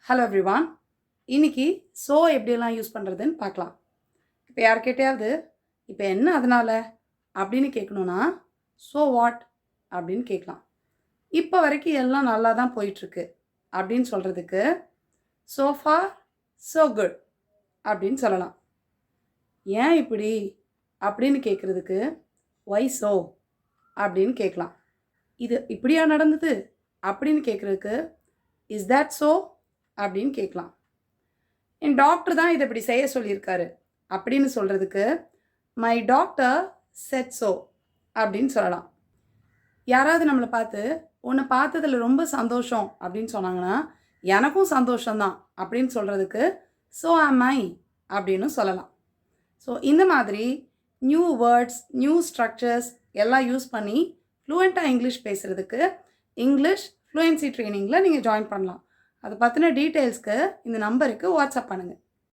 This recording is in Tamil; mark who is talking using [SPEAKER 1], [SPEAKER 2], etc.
[SPEAKER 1] Hello everyone. இன்னைக்கு ஸோ எப்படியெல்லாம் யூஸ் பண்ணுறதுன்னு பார்க்கலாம். இப்போ யார்கிட்டயாவது இப்போ என்ன அதனால அப்படின்னு கேட்கணுன்னா ஸோ வாட் அப்படின்னு கேட்கலாம். இப்போ வரைக்கும் எல்லாம் நல்லா தான் போயிட்டுருக்கு அப்படின்னு சொல்கிறதுக்கு ஸோ ஃபார் ஸோ குட் அப்படின்னு சொல்லலாம். ஏன் இப்படி அப்படின்னு கேட்குறதுக்கு ஒய் ஸோ அப்படின்னு கேட்கலாம். இது இப்படியா நடந்தது அப்படின்னு கேட்குறதுக்கு இஸ் தேட் ஸோ அப்படின்னு கேட்கலாம். என் டாக்டர் தான் இதை இப்படி செய்ய சொல்லியிருக்காரு அப்படின்னு சொல்கிறதுக்கு மை டாக்டர் செட் ஸோ அப்படின்னு சொல்லலாம். யாராவது நம்மளை பார்த்து உன்னை பார்த்ததில் ரொம்ப சந்தோஷம் அப்படின்னு சொன்னாங்கன்னா எனக்கும் சந்தோஷம்தான் அப்படின்னு சொல்கிறதுக்கு ஸோ ஆம் ஐ அப்படின்னு சொல்லலாம். ஸோ இந்த மாதிரி நியூ வேர்ட்ஸ், நியூ ஸ்ட்ரக்சர்ஸ் எல்லாம் யூஸ் பண்ணி ஃப்ளூயண்ட்டாக இங்கிலீஷ் பேசுகிறதுக்கு இங்கிலீஷ் ஃப்ளூயன்சி ட்ரைனிங்கில் நீங்கள் ஜாயின் பண்ணலாம். அதை பற்றின டீட்டெயில்ஸ்க்கு இந்த நம்பருக்கு வாட்ஸ்அப் பண்ணுங்கள்.